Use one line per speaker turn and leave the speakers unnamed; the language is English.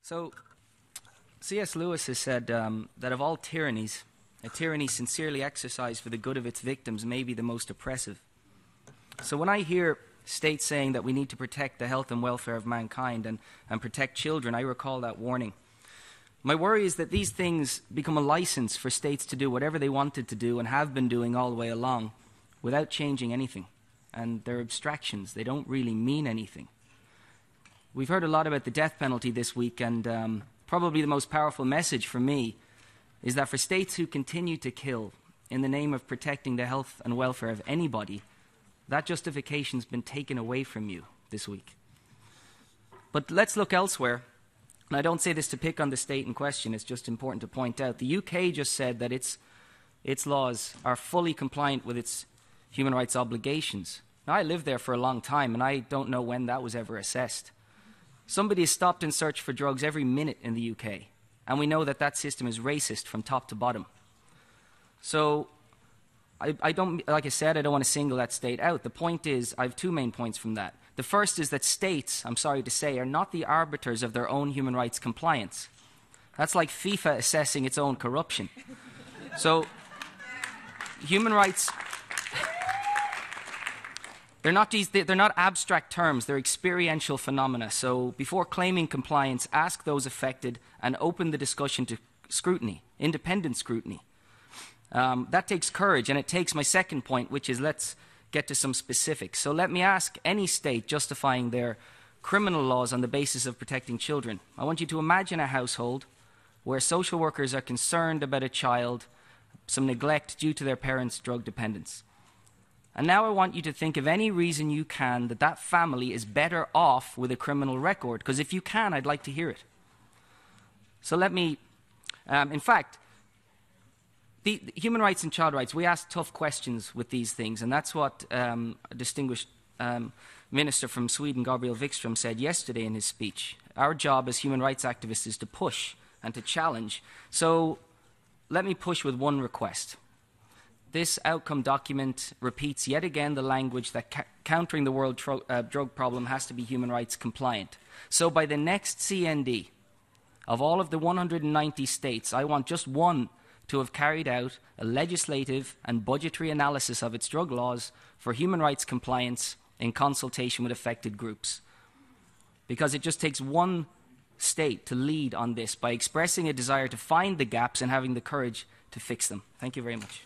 So, C.S. Lewis has said that of all tyrannies, a tyranny sincerely exercised for the good of its victims may be the most oppressive. So when I hear states saying that we need to protect the health and welfare of mankind and protect children, I recall that warning. My worry is that these things become a license for states to do whatever they wanted to do and have been doing all the way along without changing anything. And they're abstractions. They don't really mean anything. We've heard a lot about the death penalty this week, and probably the most powerful message for me is that for states who continue to kill in the name of protecting the health and welfare of anybody, that justification's been taken away from you this week. But let's look elsewhere. And I don't say this to pick on the state in question, it's just important to point out. The UK just said that its laws are fully compliant with its human rights obligations. Now, I lived there for a long time, and I don't know when that was ever assessed. Somebody is stopped and searched for drugs every minute in the UK, and we know that that system is racist from top to bottom. So, I don't, like I said, I don't want to single that state out. The point is, I have two main points from that. The first is that states, I'm sorry to say, are not the arbiters of their own human rights compliance. That's like FIFA assessing its own corruption. So, human rights, they're not abstract terms, they're experiential phenomena. So, before claiming compliance, ask those affected and open the discussion to scrutiny, independent scrutiny. That takes courage, and it takes my second point, which is let's get to some specifics. So let me ask any state justifying their criminal laws on the basis of protecting children. I want you to imagine a household where social workers are concerned about a child, some neglect due to their parents' drug dependence. And now I want you to think of any reason you can that that family is better off with a criminal record, because if you can, I'd like to hear it. So let me, in fact, the human rights and child rights, we ask tough questions with these things, and that's what a distinguished minister from Sweden, Gabriel Wikström, said yesterday in his speech. Our job as human rights activists is to push and to challenge. So let me push with one request. This outcome document repeats yet again the language that countering the world drug problem has to be human rights compliant. So by the next CND, of all of the 190 states, I want just one to have carried out a legislative and budgetary analysis of its drug laws for human rights compliance in consultation with affected groups. Because it just takes one state to lead on this by expressing a desire to find the gaps and having the courage to fix them. Thank you very much.